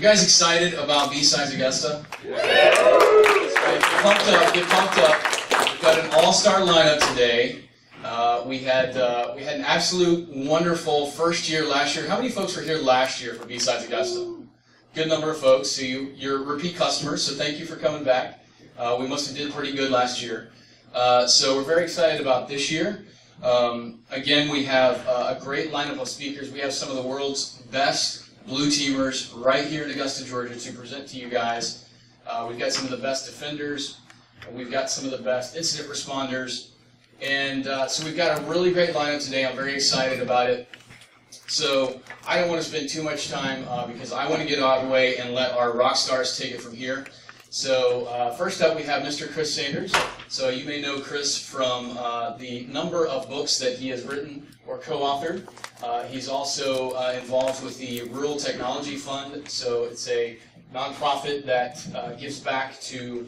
You guys excited about BSidesAugusta? Yeah. Get pumped up. We've got an all-star lineup today. We had an absolute wonderful first year last year. How many folks were here last year for BSidesAugusta? Good number of folks. So you're repeat customers, so thank you for coming back. We must have did pretty good last year. So we're very excited about this year. Again, we have a great lineup of speakers. We have some of the world's best blue teamers right here in Augusta, Georgia to present to you guys. We've got some of the best defenders. We've got some of the best incident responders. And so we've got a really great lineup today. I'm very excited about it. So I don't want to spend too much time because I want to get out of the way and let our rock stars take it from here. So first up we have Mr. Chris Sanders. So you may know Chris from the number of books that he has written or co-authored. He's also involved with the Rural Technology Fund. So it's a nonprofit that gives back to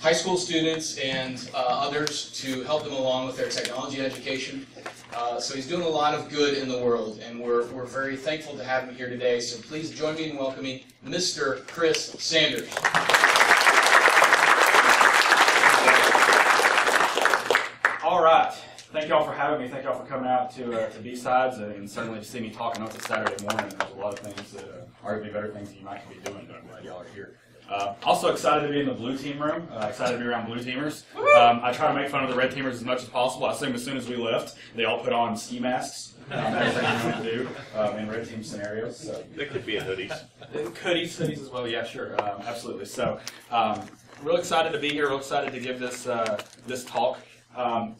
high school students and others to help them along with their technology education. So he's doing a lot of good in the world, and we're very thankful to have him here today. So please join me in welcoming Mr. Chris Sanders. All right. Thank y'all for having me. Thank y'all for coming out to B-Sides, and certainly to see me talking on a Saturday morning. There's a lot of things that arguably better things that you might be doing, but I'm glad y'all are here. Also excited to be in the blue team room, excited to be around blue teamers. I try to make fun of the red teamers as much as possible. I assume as soon as we left, they all put on ski masks, everything you want to do in red team scenarios. So. They could be in hoodies. Hoodies as well, yeah, sure, absolutely. So real excited to be here, real excited to give this, this talk.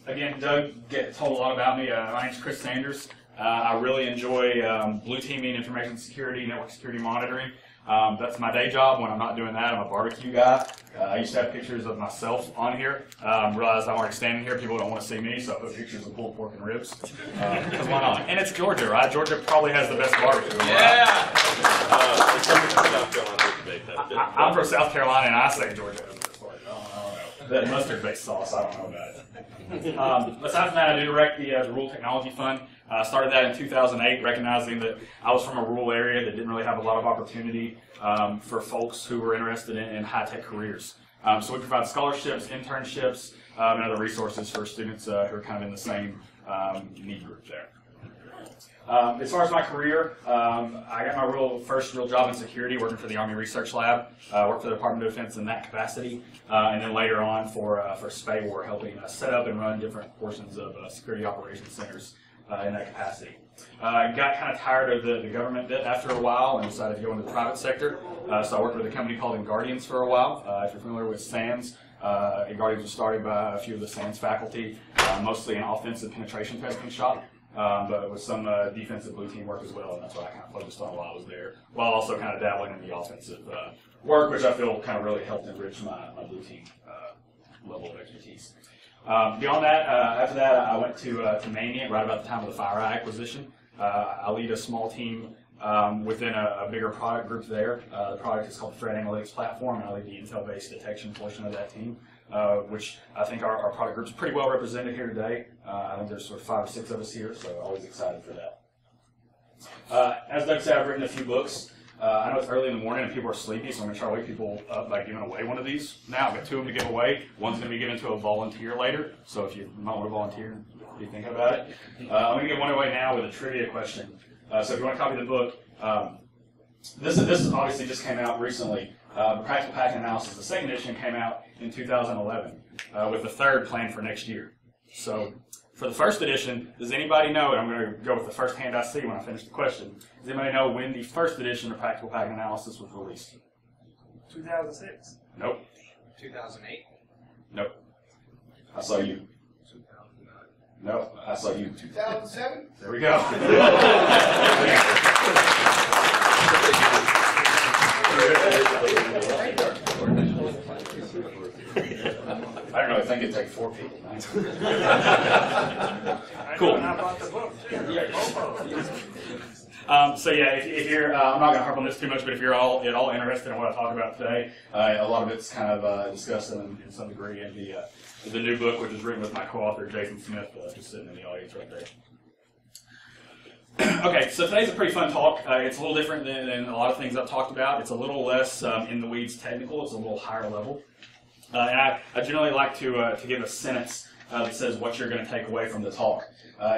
Again, Doug told a lot about me. My name's Chris Sanders. I really enjoy blue teaming, information security, network security monitoring. That's my day job. When I'm not doing that, I'm a barbecue guy. I used to have pictures of myself on here. Realized I'm already standing here. People don't want to see me, so I put pictures of pulled pork and ribs. Because why not? And it's Georgia, right? Georgia probably has the best barbecue. Yeah! I'm from South Carolina, and I say Georgia has the best barbecue. I don't know. That mustard-based sauce, I don't know about it. Aside from that, I do direct the Rural Technology Fund. I started that in 2008, recognizing that I was from a rural area that didn't really have a lot of opportunity for folks who were interested in high-tech careers. So we provide scholarships, internships, and other resources for students who are kind of in the same need group there. As far as my career, I got my first real job in security working for the Army Research Lab. I worked for the Department of Defense in that capacity, and then later on for SPAWAR, helping set up and run different portions of security operations centers in that capacity. Got kind of tired of the government bit after a while and decided to go into the private sector. So I worked with a company called Guardians for a while. If you're familiar with SANS, Guardians was started by a few of the SANS faculty, mostly an offensive penetration testing shop. But with some defensive blue team work as well, and that's what I kind of focused on while I was there, while also kind of dabbling in the offensive work, which I feel kind of really helped enrich my blue team level of expertise. Beyond that, after that, I went to Maniac right about the time of the FireEye acquisition. I lead a small team within a bigger product group there. The product is called the Threat Analytics Platform, and I lead the Intel-based detection portion of that team. Which I think our product group is pretty well represented here today. I think there's sort of 5 or 6 of us here, so always excited for that. As Doug said, I've written a few books. I know it's early in the morning and people are sleepy, so I'm going to try to wake people up by giving away one of these. Now, I've got 2 of them to give away. One's going to be given to a volunteer later, so if you might want to volunteer, be thinking about it. I'm going to give one away now with a trivia question. So if you want to copy the book, this obviously just came out recently. Practical Packing Analysis, the second edition came out in 2011, with the third planned for next year. So, for the first edition, does anybody know, and I'm going to go with the first hand I see when I finish the question, does anybody know when the first edition of Practical Packing Analysis was released? 2006. Nope. 2008. Nope. I saw you. 2009. Nope. I saw you. 2007. There we go. I don't know, I think it'd take 4 people. Cool. So yeah, if you're, I'm not going to harp on this too much, but if you're at all interested in what I talk about today, a lot of it's kind of discussed in some degree in the new book, which is written with my co-author Jason Smith, just sitting in the audience right there. Okay, so today's a pretty fun talk. It's a little different than a lot of things I've talked about. It's a little less in the weeds technical. It's a little higher level. And I generally like to give a sentence that says what you're going to take away from the talk.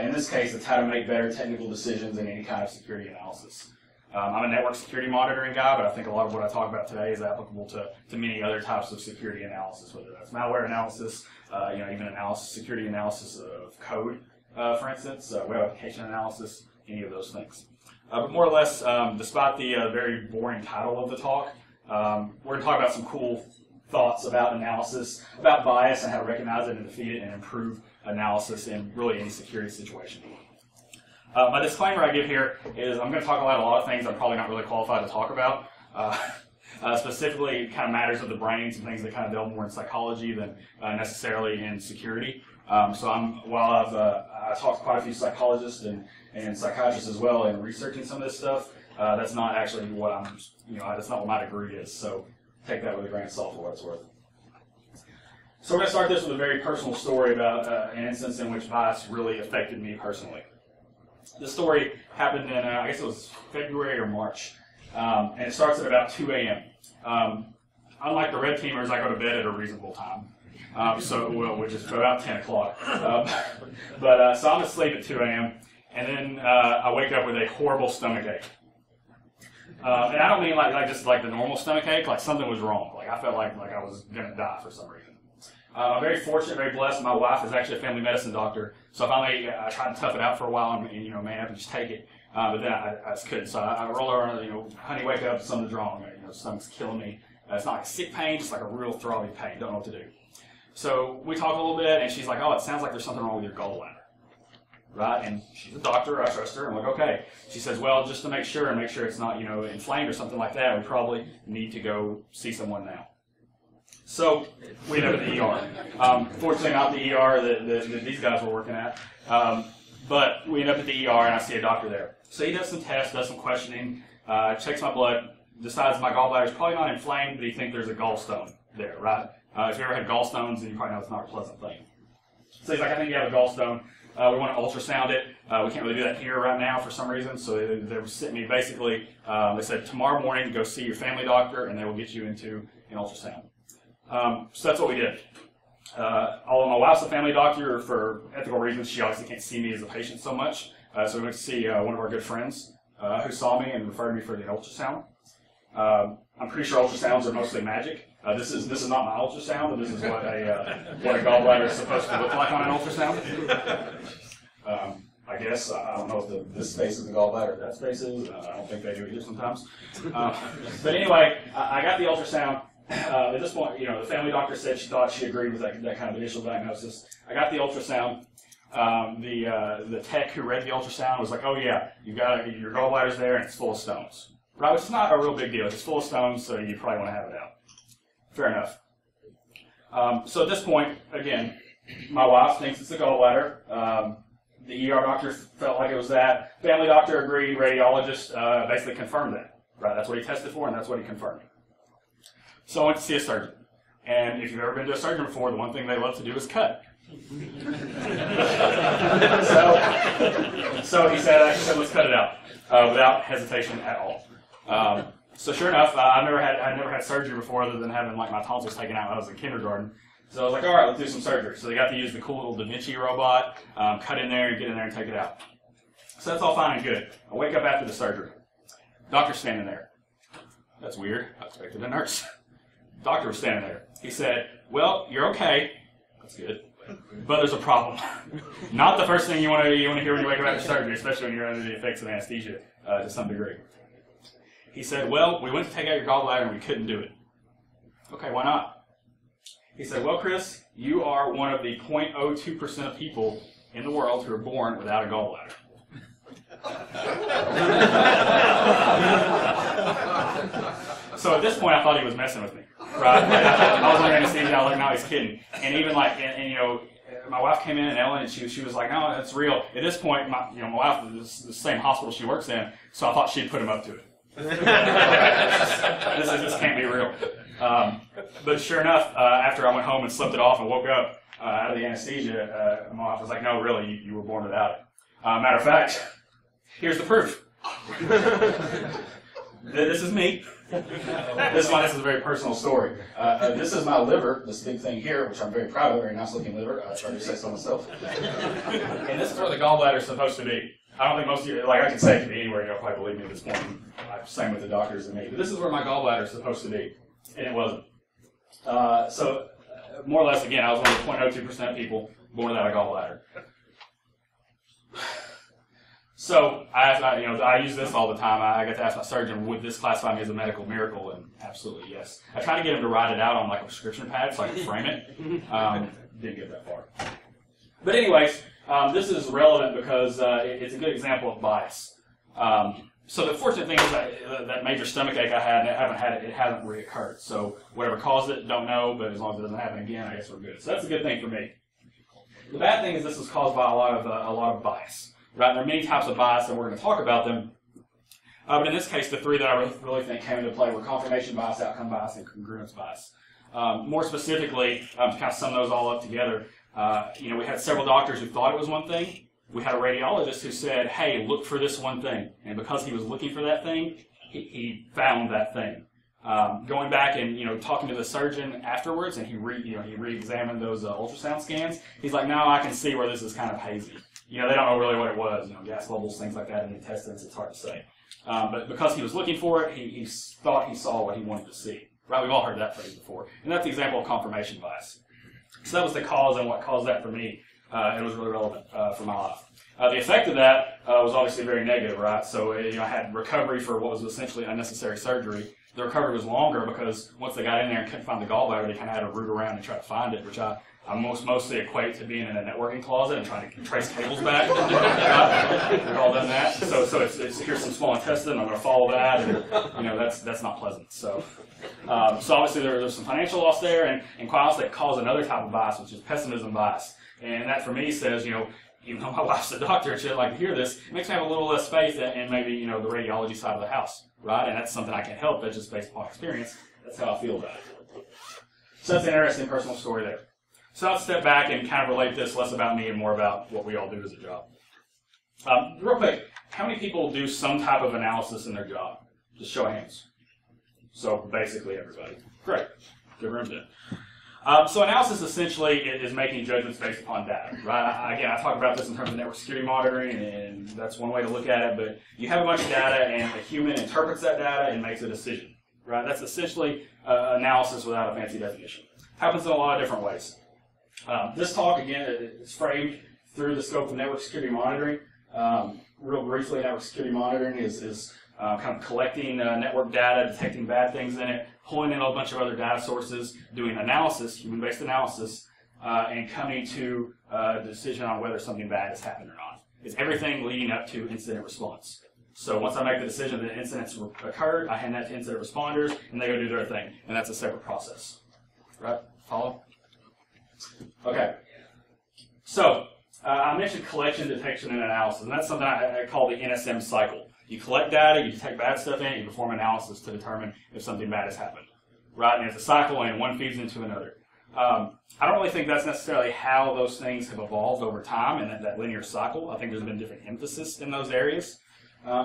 In this case, it's how to make better technical decisions in any kind of security analysis. I'm a network security monitoring guy, but I think a lot of what I talk about today is applicable to many other types of security analysis, whether that's malware analysis, even security analysis of code, for instance, web application analysis, any of those things. But more or less, despite the very boring title of the talk, we're going to talk about some cool thoughts about analysis, about bias and how to recognize it and defeat it and improve analysis in really any security situation. My disclaimer I give here is I'm going to talk about a lot of things I'm probably not really qualified to talk about. Specifically, kind of matters of the brain, some things that kind of delve more in psychology than necessarily in security. So while I've talked to quite a few psychologists and psychiatrists as well in researching some of this stuff, that's not actually what that's not what my degree is. So take that with a grain of salt for what it's worth. So we're going to start this with a very personal story about an instance in which bias really affected me personally. This story happened in, I guess it was February or March, and it starts at about 2 a.m. Unlike the red teamers, I go to bed at a reasonable time, which is about 10 o'clock. So I'm asleep at 2 a.m., and then I wake up with a horrible stomach ache. And I don't mean just like the normal stomach ache, like something was wrong. Like I felt like I was going to die for some reason. I'm very fortunate, very blessed. My wife is actually a family medicine doctor, so finally I tried to tough it out for a while and man up and just take it. But then I just couldn't. So I roll around, honey, wake up, something's wrong. Stomach's killing me. It's not like sick pain, just like a real throbbing pain. Don't know what to do. So we talk a little bit, and she's like, "Oh, it sounds like there's something wrong with your gallbladder." Right? And she's a doctor. I trust her. I'm like, "Okay." She says, "Well, just to make sure it's not inflamed or something like that, we probably need to go see someone now." So we end up at the ER. Fortunately, not the ER that these guys were working at, but we end up at the ER, and I see a doctor there. So he does some tests, does some questioning, checks my blood, decides my gallbladder is probably not inflamed, but he thinks there's a gallstone there, right? If you ever had gallstones, then you probably know it's not a pleasant thing. So he's like, "I think you have a gallstone. We want to ultrasound it. We can't really do that here right now for some reason." So they were sitting me basically, they said, "Tomorrow morning, go see your family doctor, and they will get you into an ultrasound." So that's what we did. Although my wife's a family doctor, for ethical reasons, she obviously can't see me as a patient so much. So we went to see one of our good friends who saw me and referred me for the ultrasound. I'm pretty sure ultrasounds are mostly magic. This is not my ultrasound, but this is what a gallbladder is supposed to look like on an ultrasound. I guess I don't know if this space is the gallbladder, that space is. I don't think they do either sometimes. But anyway, I got the ultrasound. At this point, the family doctor said she thought she agreed with that kind of initial diagnosis. I got the ultrasound. The tech who read the ultrasound was like, "Oh yeah, your gallbladder's there and it's full of stones." Right, which is not a real big deal. It's full of stones, so you probably want to have it out. Fair enough. So at this point, again, my wife thinks it's the gallbladder. The ER doctor felt like it was that. Family doctor agreed. Radiologist basically confirmed that. Right, that's what he tested for, and that's what he confirmed. So I went to see a surgeon. And if you've ever been to a surgeon before, the one thing they love to do is cut. So he said, "Let's cut it out," without hesitation at all. So sure enough, I'd never had surgery before other than having my tonsils taken out when I was in kindergarten. So I was like, "All right, let's do some surgery." So they got to use the cool little Da Vinci robot, cut in there and get in there and take it out. So that's all fine and good. I wake up after the surgery. Doctor's standing there. That's weird. I expected a nurse. Doctor was standing there. He said, "Well, you're okay." That's good. "But there's a problem." Not the first thing you want to hear when you wake up after surgery, especially when you're under the effects of anesthesia to some degree. He said, "Well, we went to take out your gallbladder and we couldn't do it." "Okay, why not?" He said, "Well, Chris, you are one of the 0.02% of people in the world who are born without a gallbladder." So at this point, I thought he was messing with me. Right? I was under anesthesia. I was like, "No, he's kidding." And even my wife came in and Ellen, and she was like, "No, that's real." At this point, my wife was the same hospital she works in, so I thought she'd put him up to it. This can't be real. But sure enough, after I went home and slept it off and woke up out of the anesthesia, my wife was like, "No, really, you were born without it." Matter of fact, Here's the proof. This is me. This is a very personal story. This is my liver, this big thing here, which I'm very proud of, very nice looking liver. I try to say so myself. And this is where the gallbladder is supposed to be. I don't think most of you, like I can say it could be anywhere, you'll probably believe me at this point. Same with the doctors and me. But this is where my gallbladder is supposed to be. And it wasn't. So, more or less, again, I was one of the 0.02% of people born without a gallbladder. So, I use this all the time. I get to ask my surgeon, would this classify me as a medical miracle? And absolutely, yes. I try to get him to write it out on like a prescription pad so I can frame it. Didn't get that far. But anyways, this is relevant because it's a good example of bias. So the fortunate thing is that major stomach ache I had, it hasn't reoccurred. So whatever caused it, don't know, but as long as it doesn't happen again, I guess we're good. So that's a good thing for me. The bad thing is this is caused by a lot of bias. Right? There are many types of bias, and we're going to talk about them. But in this case, the three that I really think came into play were confirmation bias, outcome bias, and congruence bias. More specifically, to kind of sum those all up together, we had several doctors who thought it was one thing. We had a radiologist who said, hey, look for this one thing. And because he was looking for that thing, he found that thing. Going back and, talking to the surgeon afterwards, and he re-examined those ultrasound scans, he's like, no, I can see where this is kind of hazy. They don't know really what it was, gas bubbles, things like that in the intestines, it's hard to say. But because he was looking for it, he thought he saw what he wanted to see. Right, we've all heard that phrase before. And that's the example of confirmation bias. So that was the cause, and what caused that for me, it was really relevant for my life. The effect of that was obviously very negative, right? So I had recovery for what was essentially unnecessary surgery. The recovery was longer because once they got in there and couldn't find the gallbladder, they kind of had to root around and try to find it, which I mostly equate to being in a networking closet and trying to trace cables back. We've all done that. So it's here's some small intestine. I'm going to follow that, and that's not pleasant. So obviously there's some financial loss there, and quite honestly, it caused another type of bias, which is pessimism bias. And that for me says, even though my wife's a doctor and she'd like to hear this, it makes me have a little less faith in maybe, the radiology side of the house, right? And that's something I can't help, that's just based upon experience. That's how I feel about it. So that's an interesting personal story there. So I'll step back and kind of relate this less about me and more about what we all do as a job. Real quick, how many people do some type of analysis in their job? Just show of hands. So basically everybody. Great. Good room then. So analysis essentially is making judgments based upon data, right? Again, I talk about this in terms of network security monitoring, and that's one way to look at it, but you have a bunch of data, and a human interprets that data and makes a decision, right? That's essentially analysis without a fancy definition. Happens in a lot of different ways. This talk, again, is framed through the scope of network security monitoring. Real briefly, network security monitoring is kind of collecting network data, detecting bad things in it, pulling in a bunch of other data sources, doing analysis, human-based analysis, and coming to a decision on whether something bad has happened or not. It's everything leading up to incident response. So once I make the decision that incidents occurred, I hand that to incident responders, and they go do their thing. And that's a separate process. Right? Follow? Okay. So I mentioned collection, detection, and analysis, and that's something I call the NSM cycle. You collect data, you detect bad stuff in it, you perform analysis to determine if something bad has happened. Right? And it's a cycle, and one feeds into another. I don't really think that's necessarily how those things have evolved over time and that linear cycle. I think there's been different emphasis in those areas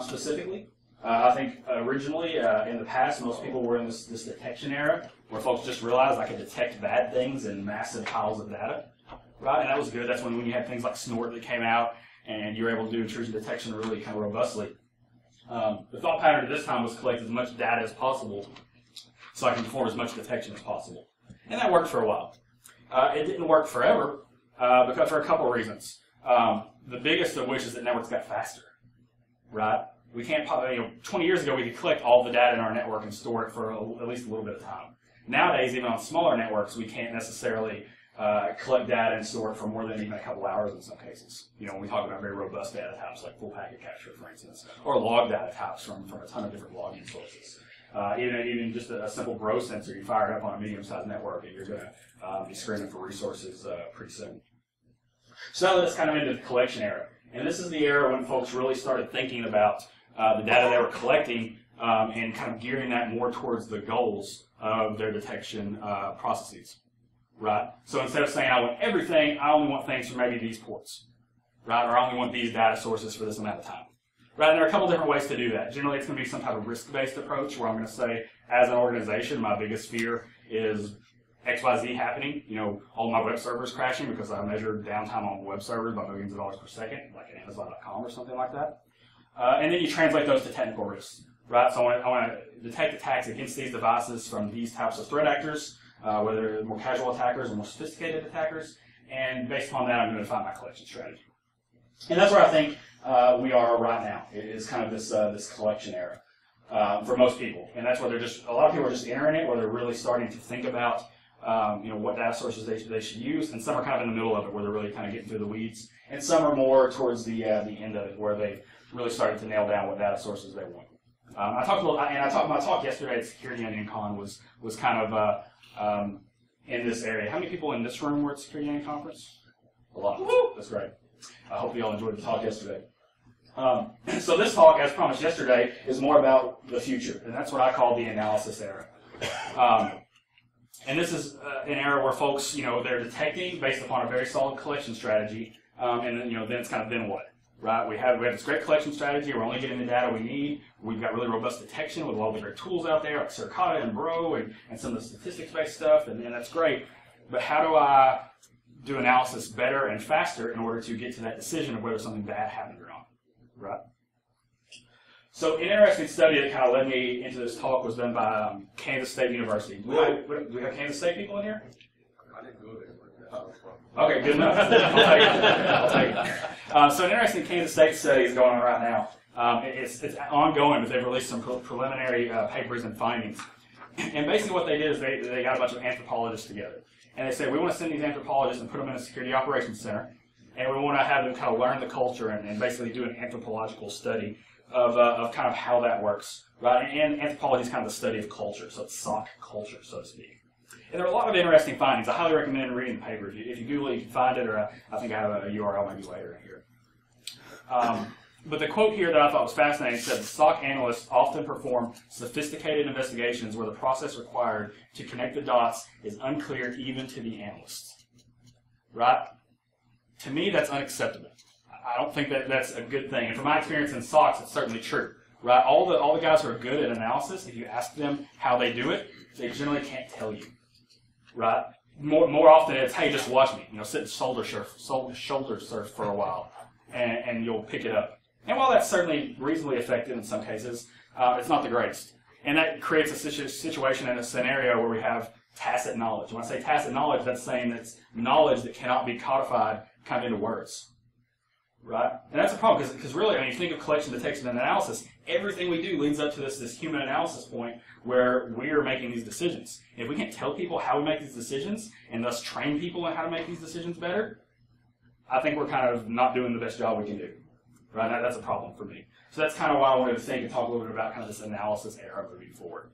specifically. I think originally, in the past, most people were in this detection era where folks just realized I could detect bad things in massive piles of data. Right? And that was good. That's when you had things like Snort that came out and you were able to do intrusion detection really kind of robustly. The thought pattern at this time was collect as much data as possible so I can perform as much detection as possible. And that worked for a while. It didn't work forever because for a couple of reasons. The biggest of which is that networks got faster. Right? We can't, 20 years ago we could collect all the data in our network and store it for at least a little bit of time. Nowadays, even on smaller networks, we can't necessarily collect data and store it for more than even a couple hours in some cases. When we talk about very robust data types like full packet capture, for instance, or log data types from a ton of different logging sources. Even just a simple bro sensor, you fire it up on a medium-sized network and you're going to be screaming for resources pretty soon. So now that's kind of into the collection era. And this is the era when folks really started thinking about the data they were collecting and kind of gearing that more towards the goals of their detection processes. Right? So instead of saying I want everything, I only want things from maybe these ports. Right? Or I only want these data sources for this amount of time. Right, and there are a couple different ways to do that. Generally, it's going to be some type of risk-based approach where I'm going to say, as an organization, my biggest fear is XYZ happening. You know, all my web servers crashing because I measure downtime on web servers by millions of dollars per second, like at Amazon.com or something like that. And then you translate those to technical risks, right? So I want to detect attacks against these devices from these types of threat actors, whether they're more casual attackers or more sophisticated attackers. And based upon that, I'm going to define my collection strategy. And that's where I think we are right now. It is kind of this collection era for most people, and that's where a lot of people are just entering it, where they're really starting to think about what data sources they should use, and some are kind of in the middle of it, where they're really kind of getting through the weeds, and some are more towards the end of it, where they really started to nail down what data sources they want. My talk yesterday at Security Onion Con was kind of in this area. How many people in this room were at Security Onion Conference? A lot. Woo! That's great. I hope you all enjoyed the talk yesterday. So this talk, as promised yesterday, is more about the future, and that's what I call the analysis era. And this is an era where folks, they're detecting based upon a very solid collection strategy, and then it's kind of then what, right? We have this great collection strategy. We're only getting the data we need. We've got really robust detection with all the great tools out there, like Circata and Bro, and some of the statistics-based stuff, and that's great. But how do I do analysis better and faster in order to get to that decision of whether something bad happened or not, right? So an interesting study that kind of led me into this talk was done by Kansas State University. Do we have Kansas State people in here? I didn't go there. Okay, good enough. I'll take it. So an interesting Kansas State study is going on right now. It's ongoing, but they've released some preliminary papers and findings. And basically what they did is they got a bunch of anthropologists together. And they said, we want to send these anthropologists and put them in a security operations center, and we want to have them kind of learn the culture and basically do an anthropological study of kind of how that works, right? And anthropology is kind of the study of culture, so it's SOC culture, so to speak. And there are a lot of interesting findings. I highly recommend reading the paper. If you Google it, you can find it, or I think I have a URL maybe later in here. But the quote here that I thought was fascinating said, the SOC analysts often perform sophisticated investigations where the process required to connect the dots is unclear even to the analysts. Right? To me, that's unacceptable. I don't think that that's a good thing. And from my experience in SOCs, it's certainly true. Right? All the guys who are good at analysis, if you ask them how they do it, they generally can't tell you. Right? More often it's, hey, just watch me. Sit and shoulder surf for a while, and you'll pick it up. And while that's certainly reasonably effective in some cases, it's not the greatest. And that creates a situation and a scenario where we have tacit knowledge. When I say tacit knowledge, that's saying it's knowledge that cannot be codified kind of into words. Right? And that's a problem, because really, when you think of collection, detection, and analysis, everything we do leads up to this human analysis point where we are making these decisions. If we can't tell people how we make these decisions, and thus train people on how to make these decisions better, I think we're kind of not doing the best job we can do. Right? That's a problem for me. So that's kind of why I wanted to think and talk a little bit about kind of this analysis era moving forward.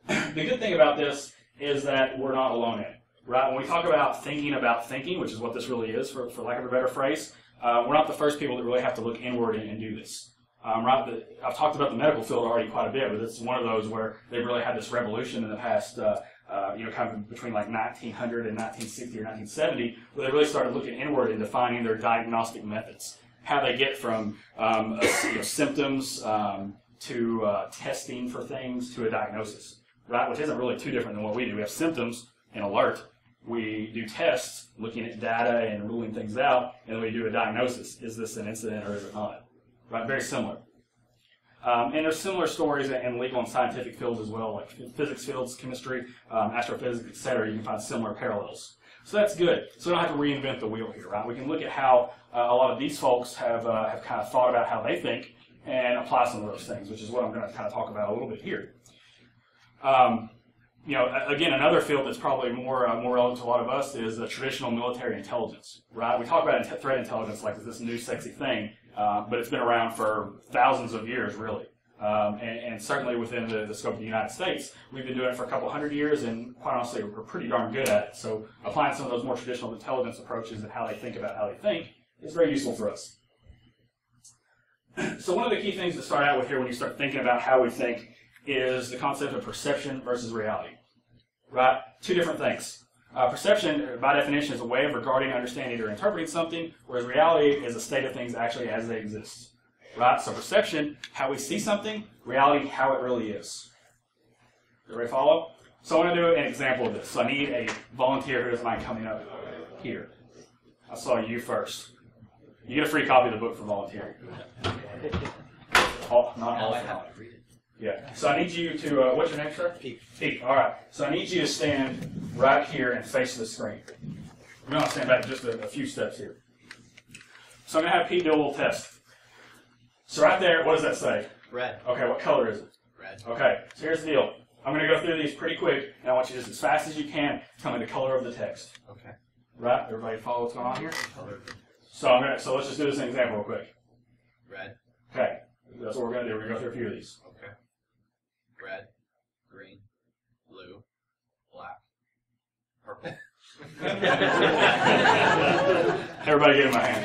The good thing about this is that we're not alone in it. Right? When we talk about thinking, which is what this really is, for lack of a better phrase, we're not the first people that really have to look inward and do this. Right? I've talked about the medical field already quite a bit, but it's one of those where they've really had this revolution in the past, kind of between like 1900 and 1960 or 1970, where they really started looking inward and defining their diagnostic methods. How they get from symptoms to testing for things to a diagnosis, right? Which isn't really too different than what we do. We have symptoms and alert. We do tests, looking at data and ruling things out, and then we do a diagnosis. Is this an incident or is it not? Right? Very similar. And there's similar stories in legal and scientific fields as well, like physics fields, chemistry, astrophysics, etc. You can find similar parallels. So that's good. So we don't have to reinvent the wheel here, right? We can look at how a lot of these folks have kind of thought about how they think and apply some of those things, which is what I'm going to kind of talk about a little bit here. Again, another field that's probably more relevant to a lot of us is traditional military intelligence, right? We talk about threat intelligence like this new sexy thing, but it's been around for thousands of years, really. And certainly within the scope of the United States, we've been doing it for a couple hundred years, and quite honestly, we're pretty darn good at it. So applying some of those more traditional intelligence approaches and how they think about how they think is very useful for us. So one of the key things to start out with here when you start thinking about how we think is the concept of perception versus reality. Right? Two different things. Perception, by definition, is a way of regarding, understanding, or interpreting something, whereas reality is a state of things actually as they exist. right? So perception, how we see something, reality, how it really is. Everybody follow? So I want to do an example of this. So I need a volunteer who doesn't mind coming up here. I saw you first. You get a free copy of the book for volunteering. Not all. Yeah. So I need you to, what's your name, sir? Pete. Pete. All right. So I need you to stand right here and face the screen. We're going to stand back just a few steps here. So I'm going to have Pete do a little test. So right there, what does that say? Red. Okay, what color is it? Red. Okay, so here's the deal. I'm going to go through these pretty quick, and I want you just as fast as you can tell me the color of the text. Okay. Right? Everybody follow what's going on here? Color. So let's just do this in example real quick. Red. Okay, that's what we're going to do. We're going to go through a few of these. Okay. Red, green, blue, black, purple. Everybody give him a hand.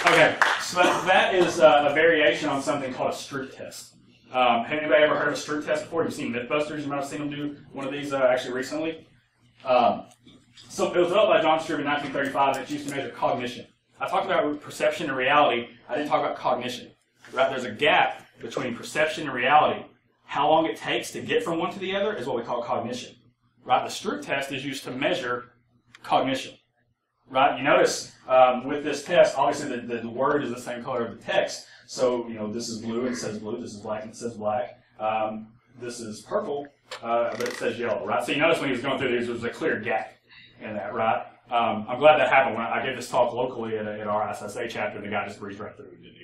Okay, so that is a variation on something called a Stroop test. Have anybody ever heard of a Stroop test before? You've seen Mythbusters. You might have seen them do one of these actually recently. So it was developed by John Stroop in 1935, and it's used to measure cognition. I talked about perception and reality. I didn't talk about cognition. Right? There's a gap between perception and reality. How long it takes to get from one to the other is what we call cognition. Right? The Stroop test is used to measure cognition. Right? You notice with this test, obviously the word is the same color of the text. So, this is blue and it says blue. This is black and it says black. This is purple, but it says yellow. Right? So you notice when he was going through these, there was a clear gap in that. Right? I'm glad that happened. When I gave this talk locally at our SSA chapter, the guy just breezed right through. He didn't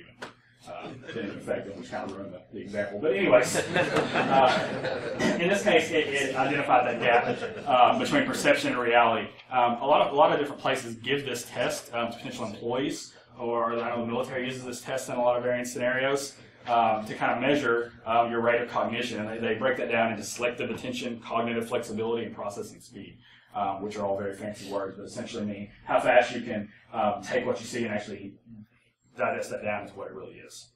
even affect it, which kind of ruined the example. But anyways, in this case, it identified that gap between perception and reality. A lot of different places give this test to potential employees, or I know the military uses this test in a lot of varying scenarios to kind of measure your rate of cognition. And they break that down into selective attention, cognitive flexibility, and processing speed, which are all very fancy words, but essentially mean how fast you can take what you see and actually digest that down to what it really is.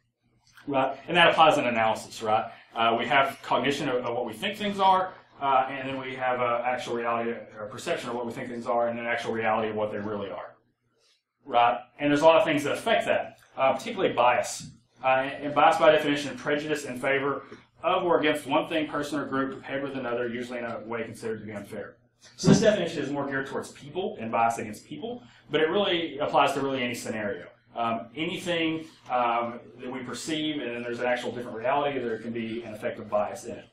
Right? And that applies in analysis, right? We have cognition of what we think things are, and then we have actual reality or perception of what we think things are, and then actual reality of what they really are. Right? And there's a lot of things that affect that, particularly bias. And bias by definition, prejudice in favor of or against one thing, person, or group compared with another, usually in a way considered to be unfair. So this definition is more geared towards people and bias against people, but it really applies to really any scenario. Anything that we perceive, and then there's an actual different reality, there can be an effective bias in it.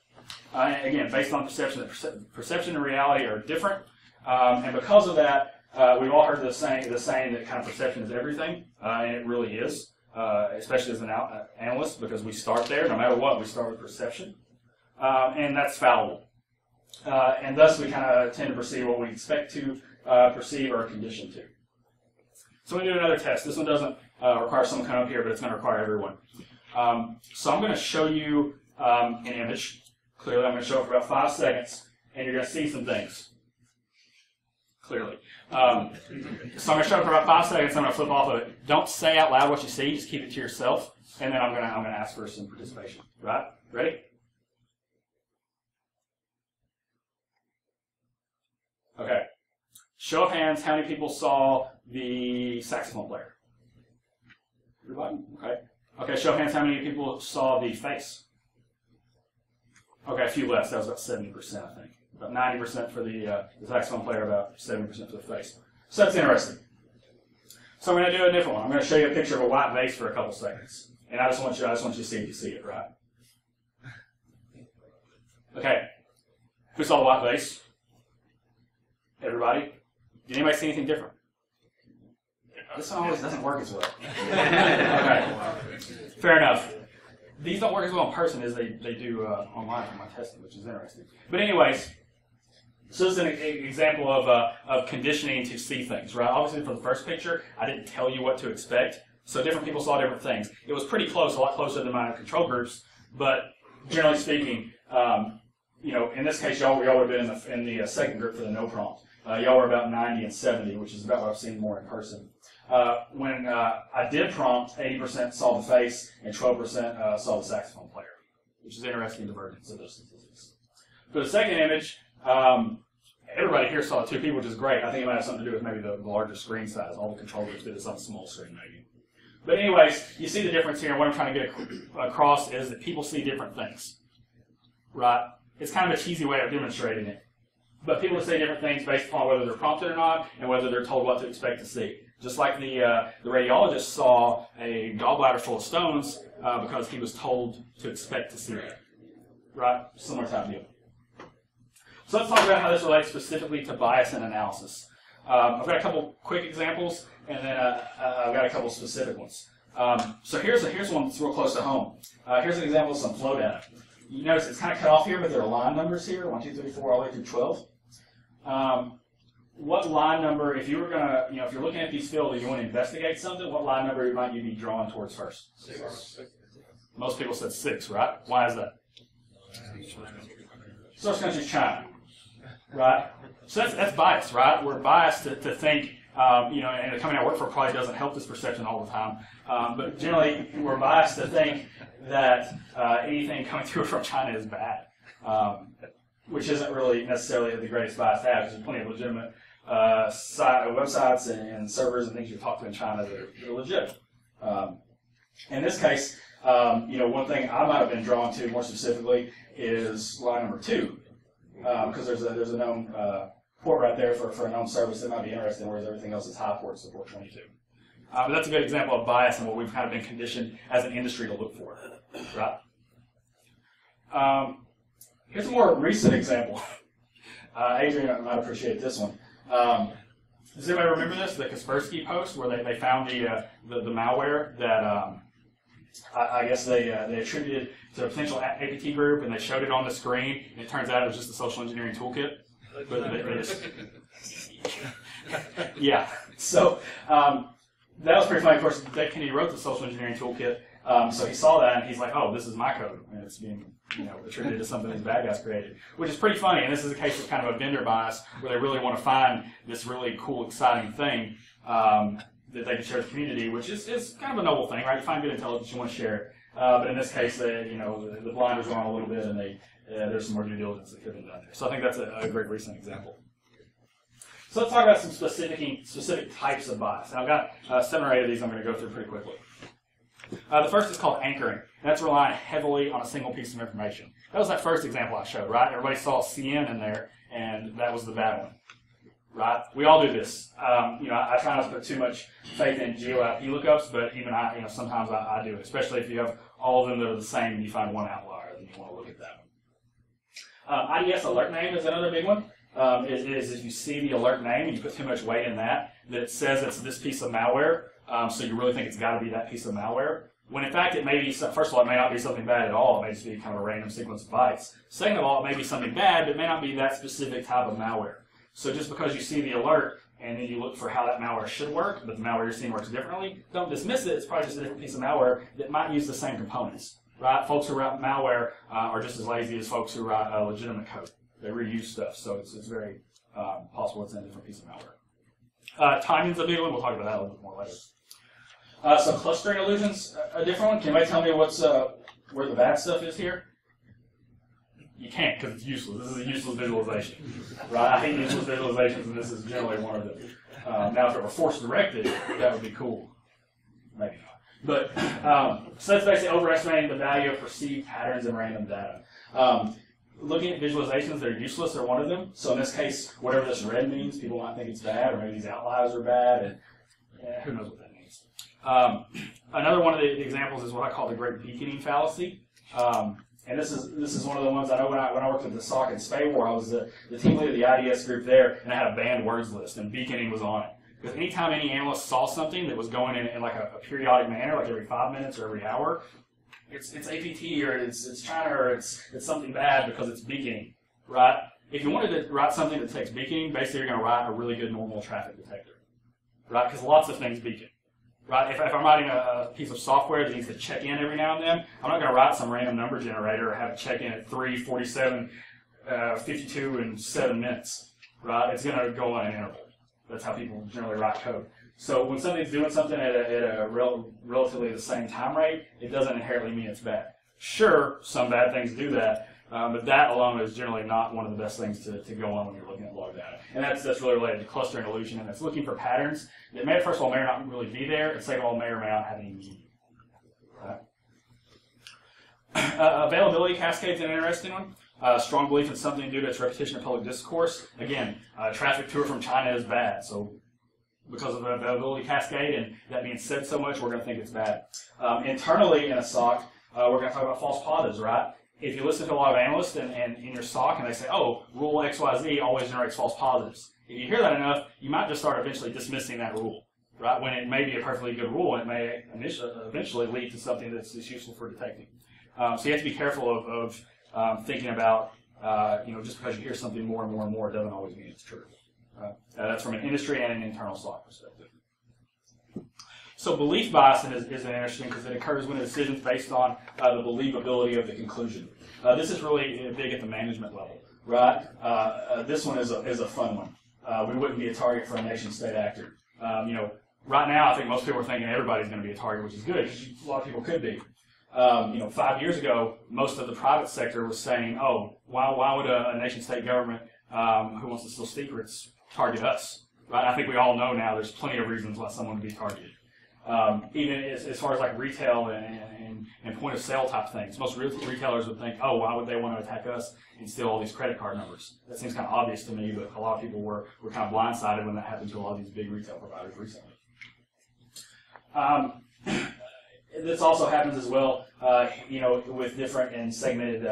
Again, based on perception, perception and reality are different, and because of that, we've all heard the saying that kind of perception is everything, and it really is, especially as an analyst, because we start there. No matter what, we start with perception, and that's fallible. And thus, we kind of tend to perceive what we expect to perceive or are conditioned to. So we do another test. This one doesn't require someone coming up here, but it's going to require everyone. So I'm going to show you an image. Clearly, I'm going to show it for about 5 seconds, and you're going to see some things. Clearly. So I'm going to show it for about 5 seconds. I'm going to flip off of it. Don't say out loud what you see. Just keep it to yourself, and then I'm going to ask for some participation. Right? Ready? Okay. Show of hands, how many people saw the saxophone player? Everybody? Okay. Okay, show of hands, how many people saw the face? Okay, a few less. That was about 70%, I think. About 90% for the saxophone player, about 70% for the face. So that's interesting. So I'm going to do a different one. I'm going to show you a picture of a white vase for a couple seconds. And I just want you to see if you see it, right? Okay. Who saw the white vase? Everybody? Did anybody see anything different? This one always doesn't work as well. Okay. Fair enough. These don't work as well in person as they do online for my testing, which is interesting. But anyways, so this is an example of conditioning to see things, right? Obviously, for the first picture, I didn't tell you what to expect, so different people saw different things. It was pretty close, a lot closer than my control groups, but generally speaking, in this case, y'all would have been in the second group for the no prompt. Y'all were about 90 and 70, which is about what I've seen more in person. When I did prompt, 80% saw the face and 12% saw the saxophone player, which is interesting divergence of those statistics. For the second image, everybody here saw it too, people, which is great. I think it might have something to do with maybe the larger screen size. All the controllers did this on a small screen maybe. But anyways, you see the difference here. What I'm trying to get across is that people see different things, right? It's kind of a cheesy way of demonstrating it. But people see different things based upon whether they're prompted or not and whether they're told what to expect to see. Just like the radiologist saw a gallbladder full of stones because he was told to expect to see it, right? Similar type deal. So let's talk about how this relates specifically to bias and analysis. I've got a couple quick examples, and then I've got a couple specific ones. So here's one that's real close to home. Here's an example of some flow data. You notice it's kind of cut off here, but there are line numbers here, 1, 2, 3, 4, all the way through 12. What line number, if you were going to, if you're looking at these fields and you want to investigate something, what line number might you be drawn towards first? 6. Most people said 6, right? Why is that? Source country is China, right? So that's bias, right? We're biased to think, and the company I work for probably doesn't help this perception all the time, but generally we're biased to think that anything coming through from China is bad, which isn't really necessarily the greatest bias to have, because there's plenty of legitimate websites and servers and things you talk to in China that are legit. In this case, one thing I might have been drawn to more specifically is line number 2, because there's a known port right there for a known service that might be interesting, whereas everything else is high port, so port 22. But that's a good example of bias and what we've kind of been conditioned as an industry to look for, right? Here's a more recent example. Adrian might appreciate this one. Does anybody remember this? The Kaspersky post where they found the malware that I guess they attributed to a potential APT group, and they showed it on the screen, and it turns out it was just a social engineering toolkit. But they just, yeah. So that was pretty funny. Of course, Dave Kennedy wrote the social engineering toolkit, so he saw that and he's like, "Oh, this is my code, and it's being attributed to something these bad guys created," which is pretty funny. And this is a case of kind of a vendor bias where they really want to find this really cool, exciting thing that they can share with the community, which is kind of a noble thing, right? You find good intelligence, you want to share it. But in this case, the blinders are on a little bit, and there's some more due diligence that could have been done there. So I think that's a great recent example. So let's talk about some specific types of bias. And I've got 7 or 8 of these I'm going to go through pretty quickly. The first is called anchoring. And that's relying heavily on a single piece of information. That was that first example I showed, right? Everybody saw CN in there, and that was the bad one, right? We all do this. I try not to put too much faith in geo IP lookups, but even sometimes I do it, especially if you have all of them that are the same and you find one outlier, then you want to look at that one. IDS alert name is another big one. Is if you see the alert name and you put too much weight in that it says it's this piece of malware, so you really think it's got to be that piece of malware, when in fact it may be, first of all, it may not be something bad at all. It may just be kind of a random sequence of bytes. Second of all, it may be something bad, but it may not be that specific type of malware. So just because you see the alert and then you look for how that malware should work, but the malware you're seeing works differently, don't dismiss it. It's probably just a different piece of malware that might use the same components, right? Folks who write malware are just as lazy as folks who write legitimate code. They reuse stuff, so it's very possible it's in a different piece of malware. Timing's a big one. We'll talk about that a little bit more later. So clustering illusions, a different one. Can anybody tell me where the bad stuff is here? You can't, because it's useless. This is a useless visualization, right? I hate useless visualizations, and this is generally one of them. Now, if it were force-directed, that would be cool. Maybe not. But, so that's basically overestimating the value of perceived patterns in random data. Looking at visualizations that are useless are one of them. So in this case, whatever this red means, people might think it's bad, or maybe these outliers are bad, and who knows what that means. Another one of the examples is what I call the great beaconing fallacy. And this is one of the ones I know when I worked at the SOC and SPAY War, I was the team leader of the IDS group there, and I had a banned words list, and beaconing was on it. Because anytime any analyst saw something that was going in like a periodic manner, like every 5 minutes or every hour, it's APT or it's China or it's something bad because it's beaconing, right? If you wanted to write something that takes beaconing, basically you're going to write a really good normal traffic detector, right? Because lots of things beacon. Right? If I'm writing a piece of software that needs to check in every now and then, I'm not going to write some random number generator or have it check in at 3, 47, 52, and 7 minutes. Right? It's going to go on an interval. That's how people generally write code. So when something's doing something at a relatively the same time rate, it doesn't inherently mean it's bad. Sure, some bad things do that, But that alone is generally not one of the best things to go on when you're looking at log data. And that's really related to clustering illusion, and it's looking for patterns that may, first of all, may or not really be there, and second of all, may or may not have any meaning. Availability cascade is an interesting one. Strong belief in something due to its repetition in public discourse. Again, traffic to or from China is bad, so because of the availability cascade and that being said so much, we're going to think it's bad. Internally in a SOC, we're going to talk about false positives, right? If you listen to a lot of analysts and in your SOC and they say, oh, rule XYZ always generates false positives. If you hear that enough, you might just start eventually dismissing that rule, right? When it may be a perfectly good rule, and it may eventually lead to something that's useful for detecting. So you have to be careful of thinking about, just because you hear something more and more and more doesn't always mean it's true. That's from an industry and an internal SOC perspective. So belief bias is interesting because it occurs when a decision is based on the believability of the conclusion. This is really big at the management level, right? This one is a fun one. We wouldn't be a target for a nation-state actor. Right now I think most people are thinking everybody's going to be a target, which is good because a lot of people could be. 5 years ago, most of the private sector was saying, "Oh, why would a nation-state government who wants to steal secrets target us?" Right? I think we all know now. There's plenty of reasons why someone would be targeted. Even as far as like retail and point of sale type things, most retailers would think, "Oh, why would they want to attack us and steal all these credit card numbers?" That seems kind of obvious to me, but a lot of people were kind of blindsided when that happened to a lot of these big retail providers recently. This also happens as well, with different and segmented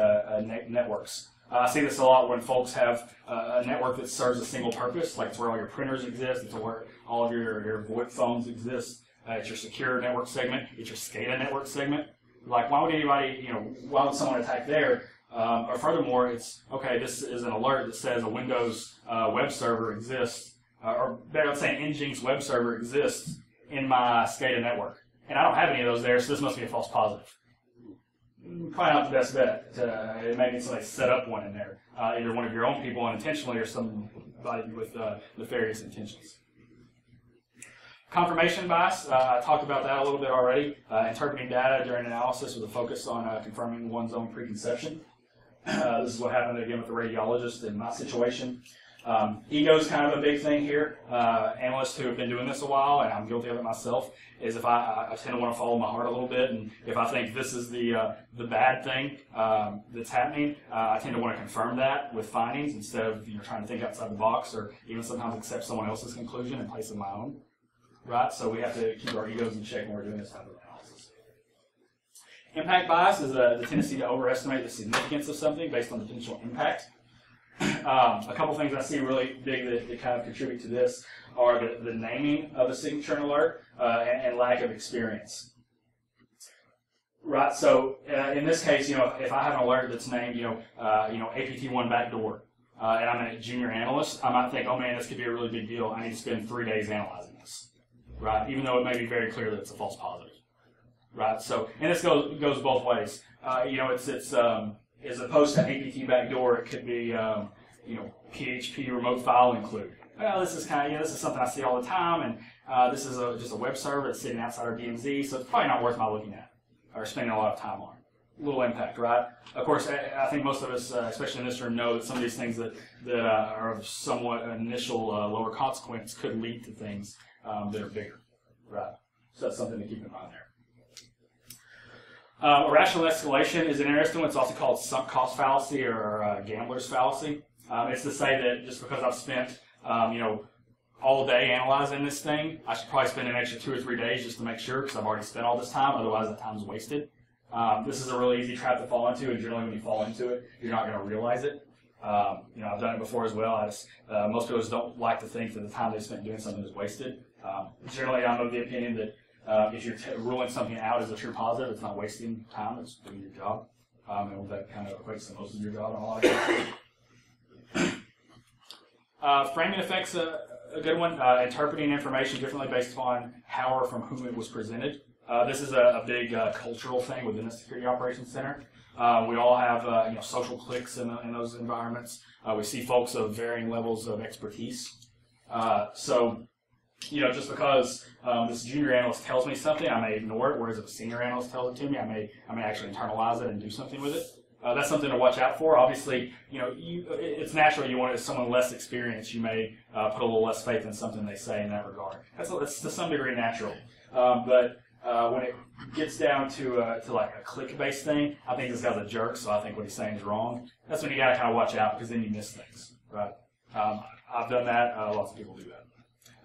networks. I see this a lot when folks have a network that serves a single purpose, like it's where all your printers exist, it's where all of your VoIP phones exist, it's your secure network segment, it's your SCADA network segment. Like, why would anybody, why would someone attack there? Or furthermore, it's, okay, this is an alert that says a Windows web server exists, or better say an Nginx web server exists in my SCADA network. And I don't have any of those there, so this must be a false positive. Probably not the best bet. It may need somebody set up one in there, either one of your own people unintentionally or somebody with nefarious intentions. Confirmation bias, I talked about that a little bit already. Interpreting data during analysis with a focus on confirming one's own preconception. This is what happened again with the radiologist in my situation. Ego is kind of a big thing here. Analysts who have been doing this a while, and I'm guilty of it myself, is if I tend to want to follow my heart a little bit, and if I think this is the bad thing that's happening, I tend to want to confirm that with findings instead of trying to think outside the box, or even sometimes accept someone else's conclusion in place of my own. Right? So we have to keep our egos in check when we're doing this type of analysis. Impact bias is the tendency to overestimate the significance of something based on the potential impact. A couple things I see really big that kind of contribute to this are the naming of a signature and alert and lack of experience. Right. So in this case, if I have an alert that's named, APT1 backdoor, and I'm a junior analyst, I might think, oh man, this could be a really big deal. I need to spend 3 days analyzing this. Right. Even though it may be very clear that it's a false positive. Right. So, and this goes both ways. It's as opposed to APT backdoor, it could be, PHP remote file include. Well, this is this is something I see all the time, and this is just a web server that's sitting outside our DMZ, so it's probably not worth my looking at or spending a lot of time on. Little impact, right? Of course, I think most of us, especially in this room, know that some of these things that are of somewhat initial lower consequence could lead to things that are bigger, right? So that's something to keep in mind there. Irrational escalation is an interesting one. It's also called sunk cost fallacy or gambler's fallacy. It's to say that just because I've spent, all day analyzing this thing, I should probably spend an extra 2 or 3 days just to make sure because I've already spent all this time. Otherwise, that time's wasted. This is a really easy trap to fall into, and generally when you fall into it, you're not going to realize it. I've done it before as well. Most people just don't like to think that the time they spent doing something is wasted. Generally, I'm of the opinion that if you're ruling something out as a true positive, it's not wasting time, it's doing your job. And that kind of equates to most of your job in a lot of cases. Framing effects, a good one. Interpreting information differently based upon how or from whom it was presented. This is a big cultural thing within the Security Operations Center. We all have social cliques in those environments. We see folks of varying levels of expertise. Just because this junior analyst tells me something, I may ignore it, whereas if a senior analyst tells it to me, I may actually internalize it and do something with it. That's something to watch out for. Obviously, it's natural you want someone less experienced. You may put a little less faith in something they say in that regard. That's to some degree natural. But when it gets down to like a click-based thing, I think this guy's a jerk, so I think what he's saying is wrong. That's when you got to kind of watch out, because then you miss things, right? I've done that. Lots of people do that.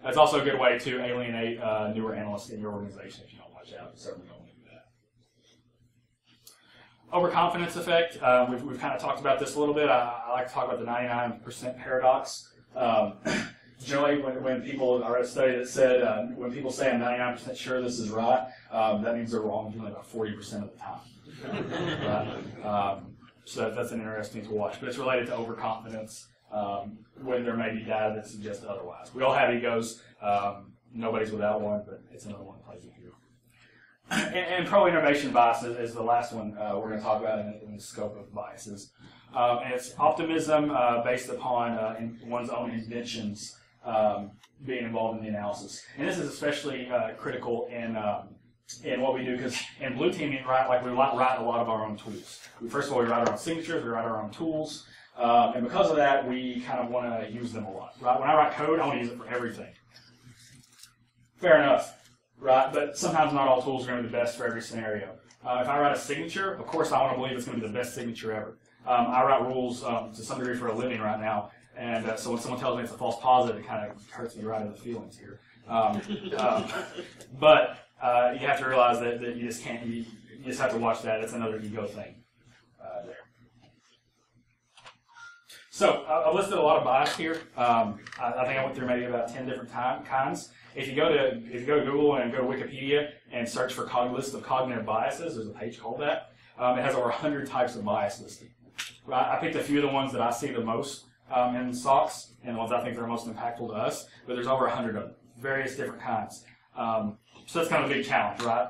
That's also a good way to alienate newer analysts in your organization if you don't watch out. You certainly don't want to do that. Overconfidence effect. We've kind of talked about this a little bit. I like to talk about the 99% paradox. Generally, when people, I read a study that said when people say I'm 99% sure this is right, that means they're wrong generally about 40% of the time. Right? So that's an interesting to watch. But it's related to overconfidence when there may be data that suggests otherwise. We all have egos. Nobody's without one, but it's another one that plays with you. And pro-innovation bias is the last one we're going to talk about in the scope of biases. And it's optimism based upon one's own inventions being involved in the analysis. And this is especially critical in what we do, because in blue teaming, we write a lot of our own tools. First of all, we write our own signatures, we write our own tools, and because of that, we kind of want to use them a lot. Right? When I write code, I want to use it for everything. Fair enough, right? But sometimes not all tools are going to be the best for every scenario. If I write a signature, of course I want to believe it's going to be the best signature ever. I write rules to some degree for a living right now, and so when someone tells me it's a false positive, it kind of hurts me right in the feelings here. But you have to realize that you just can't. You just have to watch that. It's another ego thing there. So I listed a lot of bias here. I think I went through maybe about 10 different kinds. If you go to Google and go to Wikipedia and search for list of cognitive biases, there's a page called that. It has over 100 types of bias listed. Right? I picked a few of the ones that I see the most in stocks and the ones I think are most impactful to us, but there's over 100 of them, various different kinds. So that's kind of a big challenge, right?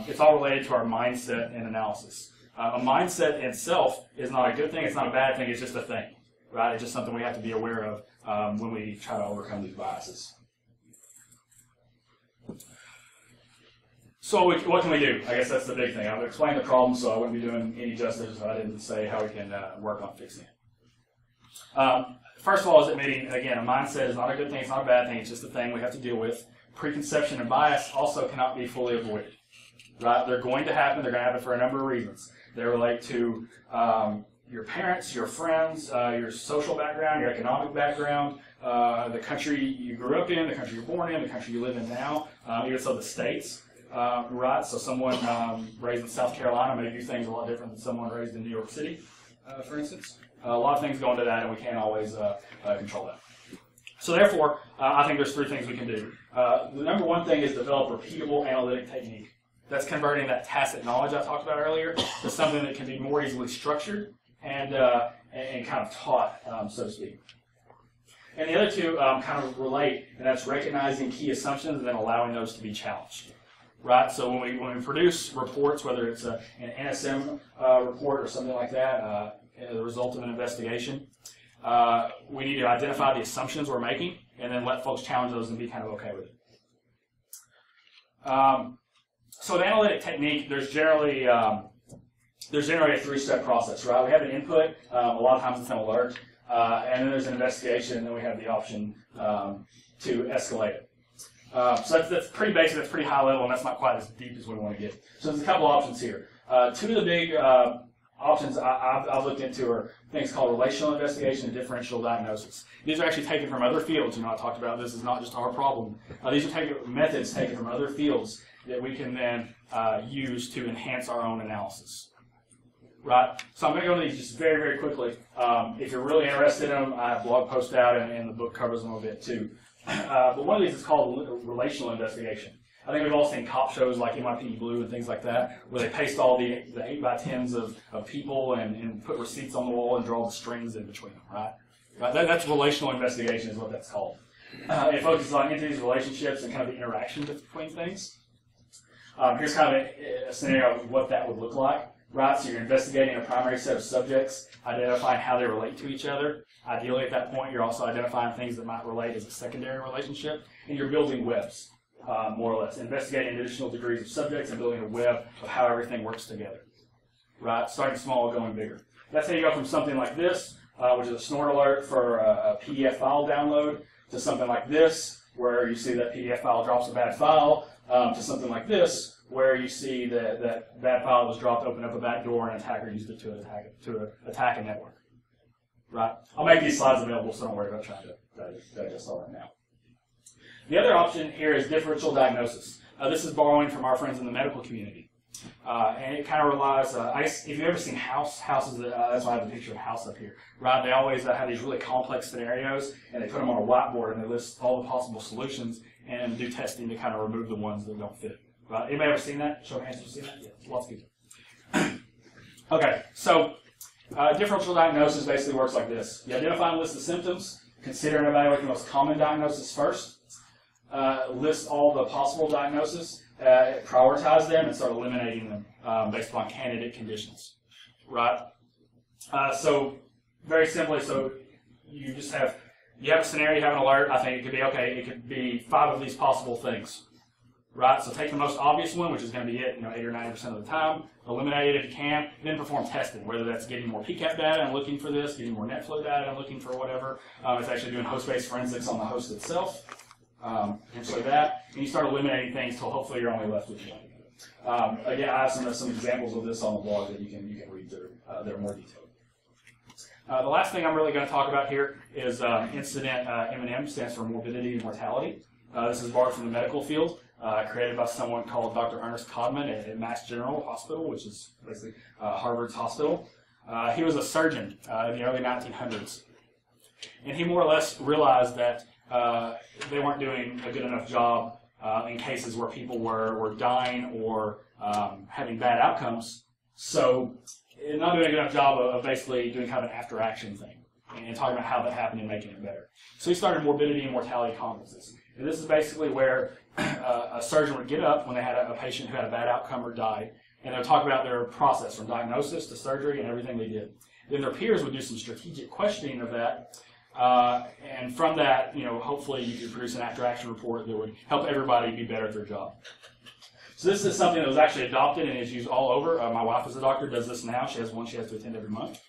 It's all related to our mindset and analysis. A mindset itself is not a good thing, it's not a bad thing, it's just a thing, right? It's just something we have to be aware of when we try to overcome these biases. So what can we do? I guess that's the big thing. I've explained the problem, so I wouldn't be doing any justice if I didn't say how we can work on fixing it. First of all, is admitting, again, a mindset is not a good thing, it's not a bad thing, it's just a thing we have to deal with. Preconception and bias also cannot be fully avoided. Right? They're going to happen, they're going to happen for a number of reasons. They relate to your parents, your friends, your social background, your economic background, the country you grew up in, the country you're born in, the country you live in now, even so the states. Right, so someone raised in South Carolina may do things a lot different than someone raised in New York City, for instance. A lot of things go into that, and we can't always control that. So therefore, I think there's three things we can do. The number one thing is develop repeatable analytic technique. That's converting that tacit knowledge I talked about earlier to something that can be more easily structured and kind of taught, so to speak. And the other two kind of relate, and that's recognizing key assumptions and then allowing those to be challenged. Right, so when we produce reports, whether it's an NSM report or something like that, the result of an investigation, we need to identify the assumptions we're making and then let folks challenge those and be kind of okay with it. So the analytic technique, there's generally a three-step process, right? We have an input, a lot of times it's an alert, and then there's an investigation, and then we have the option to escalate it. So that's pretty basic, that's pretty high level, and that's not quite as deep as we want to get. So there's a couple options here. Two of the big options I've looked into are things called relational investigation and differential diagnosis. These are actually taken from other fields. I talked about this is not just our problem. These are methods taken from other fields that we can then use to enhance our own analysis. Right? So I'm going to go into these just very, very quickly. If you're really interested in them, I have blog posts out, and the book covers them a bit too. But one of these is called relational investigation. I think we've all seen cop shows like NYPD Blue and things like that, where they paste all the 8x10s of people and put receipts on the wall and draw the strings in between them, right? That's relational investigation is what that's called. It focuses on entities, relationships, and kind of the interaction between things. Here's kind of a scenario of what that would look like, right? So you're investigating a primary set of subjects, identifying how they relate to each other. Ideally, at that point, you're also identifying things that might relate as a secondary relationship, and you're building webs, more or less, investigating additional degrees of subjects and building a web of how everything works together. right? Starting small, going bigger. That's how you go from something like this, which is a snort alert for a PDF file download, to something like this, where you see that PDF file drops a bad file, to something like this, where you see that bad file was dropped, opened up a back door, and an attacker used it to attack a network. Right? I'll make these slides available, so don't worry about trying to digest all that now. The other option here is differential diagnosis. This is borrowing from our friends in the medical community. And it kind of relies, if you've ever seen houses, that's why I have a picture of a house up here, right? They always have these really complex scenarios, and they put them on a whiteboard, and they list all the possible solutions, and do testing to kind of remove the ones that don't fit. Right? Anybody ever seen that? Show of hands, have you seen that? Yeah, lots of people. Okay, so differential diagnosis basically works like this. You identify and list the symptoms, consider and evaluate the most common diagnosis first, list all the possible diagnoses, prioritize them, and start eliminating them based upon candidate conditions. Right? So very simply, so you have a scenario, you have an alert. I think it could be, okay, it could be 5 of these possible things. Right? So take the most obvious one, which is going to be it, 80 or 90% of the time. Eliminate it if you can. Then perform testing, whether that's getting more PCAP data and looking for this, getting more NetFlow data and looking for whatever. It's actually doing host-based forensics on the host itself. Potentially that. And you start eliminating things until hopefully you're only left with one. Again, I have some examples of this on the blog that you can read through. They're more detailed. The last thing I'm really going to talk about here is incident M&M, stands for morbidity and mortality. This is borrowed from the medical field. Created by someone called Dr. Ernest Codman at Mass General Hospital, which is basically Harvard's hospital. He was a surgeon in the early 1900s. And he more or less realized that they weren't doing a good enough job in cases where people were dying or having bad outcomes. So not doing a good enough job of basically doing kind of an after-action thing and talking about how that happened and making it better. So he started morbidity and mortality conferences. And this is basically where a surgeon would get up when they had a patient who had a bad outcome or died, and they would talk about their process from diagnosis to surgery and everything they did. Then their peers would do some strategic questioning of that, and from that, hopefully you could produce an after-action report that would help everybody be better at their job. So this is something that was actually adopted and is used all over. My wife is a doctor, does this now. She has one she has to attend every month.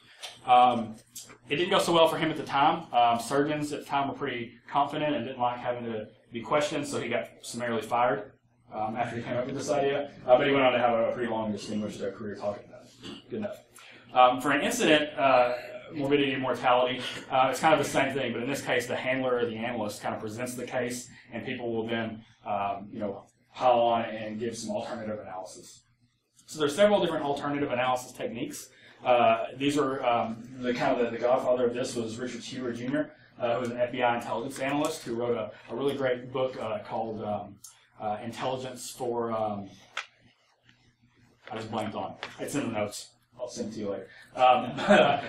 It didn't go so well for him at the time. Surgeons at the time were pretty confident and didn't like having to be questioned, so he got summarily fired after he came up with this idea. But he went on to have a pretty long, distinguished career talking about it. Good enough. For an incident, morbidity and mortality, it's kind of the same thing, but in this case, the handler or the analyst kind of presents the case, and people will then, pile on and give some alternative analysis. So there's several different alternative analysis techniques. These are the godfather of this was Richard Cheever Jr., who was an FBI intelligence analyst who wrote a really great book called Intelligence for. I just blanked on. It's in the notes. I'll send it to you later.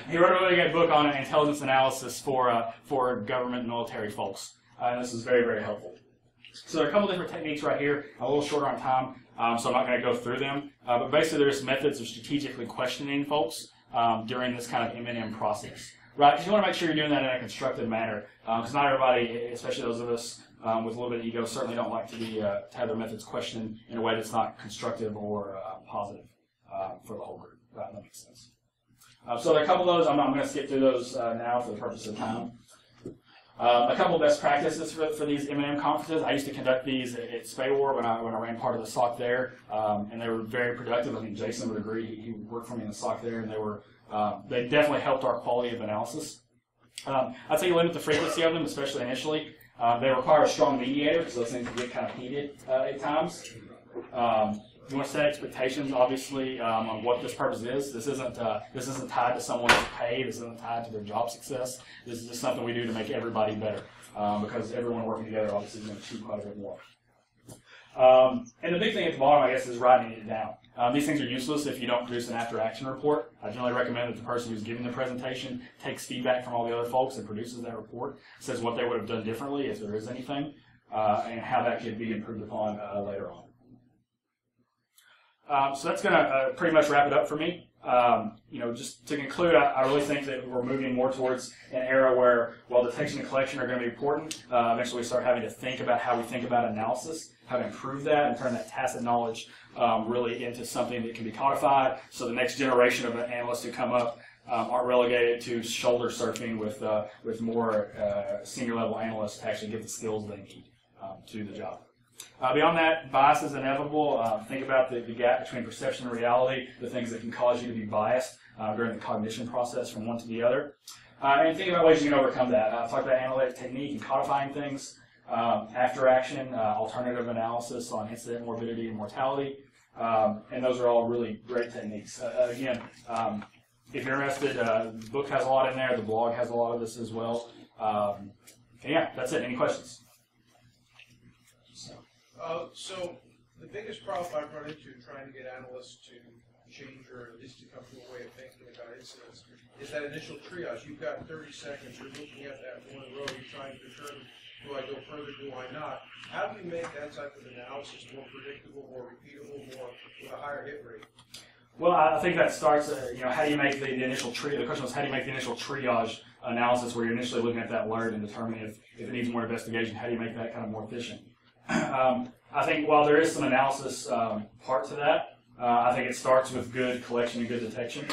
He wrote a really great book on intelligence analysis for government and military folks, and this is very, very helpful. So there are a couple different techniques right here. I'm a little shorter on time, so I'm not going to go through them. But basically, there's methods of strategically questioning folks during this kind of M&M process. Right? Because you want to make sure you're doing that in a constructive manner. Because not everybody, especially those of us with a little bit of ego, certainly don't like to have their methods questioned in a way that's not constructive or positive for the whole group. Right? That makes sense. So there are a couple of those. I'm going to skip through those now for the purpose of time. A couple of best practices for these M&M conferences. I used to conduct these at SPAWAR when I ran part of the SOC there, and they were very productive. I think Jason would agree. He worked for me in the SOC there, and they definitely helped our quality of analysis. I'd say you limit the frequency of them, especially initially. They require a strong mediator because those things can get kind of heated at times. You want to set expectations, obviously, on what this purpose is. This isn't tied to someone's pay. This isn't tied to their job success. This is just something we do to make everybody better, because everyone working together obviously is going to achieve quite a bit more. And the big thing at the bottom, I guess, is writing it down. These things are useless if you don't produce an after-action report. I generally recommend that the person who's giving the presentation takes feedback from all the other folks and produces that report, says what they would have done differently, if there is anything, and how that could be improved upon later on. So that's going to pretty much wrap it up for me. Just to conclude, I really think that we're moving more towards an era where, while detection and collection are going to be important, eventually we start having to think about how we think about analysis, how to improve that, and turn that tacit knowledge really into something that can be codified, so the next generation of analysts who come up aren't relegated to shoulder surfing with more senior level analysts to actually get the skills they need to do the job. Beyond that, bias is inevitable. Think about the gap between perception and reality, the things that can cause you to be biased during the cognition process from one to the other. And think about ways you can overcome that. I've talked about analytic technique and codifying things, after action, alternative analysis on incident morbidity and mortality, and those are all really great techniques. Again, if you're interested, the book has a lot in there, the blog has a lot of this as well. And yeah, that's it. Any questions? So the biggest problem I've run into trying to get analysts to change or at least to come to a way of thinking about incidents is that initial triage. You've got 30 seconds, you're looking at that one row, you're trying to determine, do I go further, do I not? How do you make that type of analysis more predictable, more repeatable, more with a higher hit rate? Well, I think that starts, how do you make the initial triage? The question was, how do you make the initial triage analysis where you're initially looking at that alert and determining if it needs more investigation? How do you make that kind of more efficient? I think while there is some analysis part to that, I think it starts with good collection and good detection,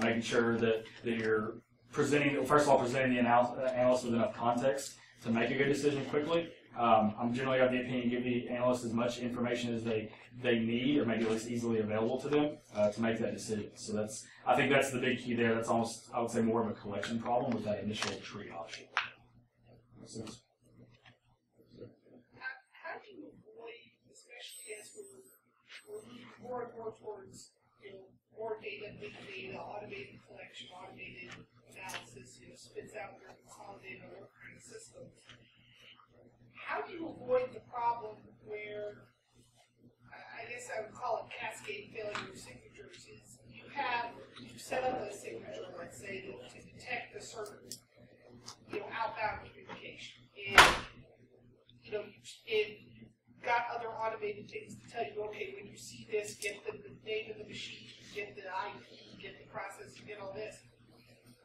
making sure that you're presenting, first of all, presenting the analyst with enough context to make a good decision quickly. I'm generally of the opinion give the analyst as much information as they need, or maybe at least easily available to them to make that decision. So I think that's the big key there. That's almost, I would say, more of a collection problem with that initial triage. Makes sense? More and more towards more data, big data, automated collection, automated analysis, spits out their consolidated work kind of systems. How do you avoid the problem where, I guess I would call it cascade failure of signatures, is you set up a signature, let's say, to detect a certain outbound communication, and you've got other automated things to tell you, okay, when you see this, get the name of the machine, get the IP, get the process, get all this.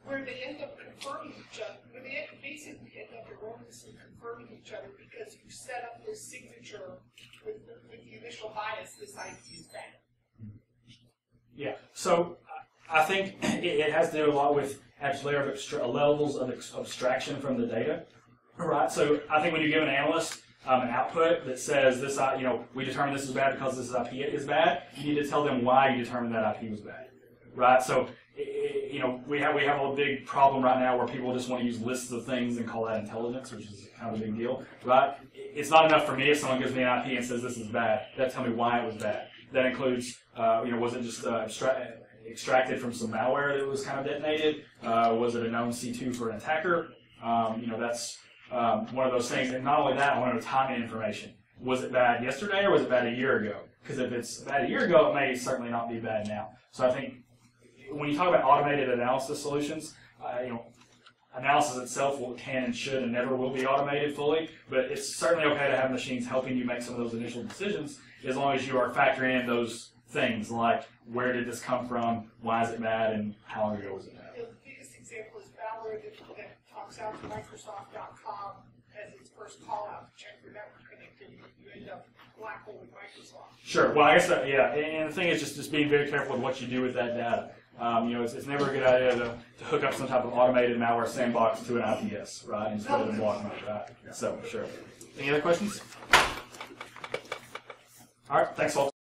Where they end up confirming each other, where they basically end up erroneously confirming each other because you set up this signature with the initial bias, this IP is bad. Yeah, so I think it has to do a lot with actually levels of abstraction from the data. Right, so I think when you give an analyst an output that says this, we determined this is bad because this IP is bad, you need to tell them why you determined that IP was bad, right? So, we have a big problem right now where people just want to use lists of things and call that intelligence, which is kind of a big deal, right? It's not enough for me if someone gives me an IP and says this is bad. They have to tell me why it was bad. That includes, was it just extracted from some malware that was kind of detonated? Was it a known C2 for an attacker? That's one of those things. And not only that, I want to know timing information. Was it bad yesterday or was it bad a year ago? Because if it's bad a year ago, it may certainly not be bad now. So I think when you talk about automated analysis solutions, analysis itself can and should and never will be automated fully, but it's certainly okay to have machines helping you make some of those initial decisions as long as you are factoring in those things like where did this come from, why is it bad, and how long ago was it bad. The biggest example is malware that talks out to Microsoft.com as its first call out to check your network connectivity. You end up black hole with Microsoft. Sure. Well, I guess and the thing is just being very careful with what you do with that data. It's never a good idea to hook up some type of automated malware sandbox to an IPS, right, instead of blocking it, right? So, sure. Any other questions? All right. Thanks, folks.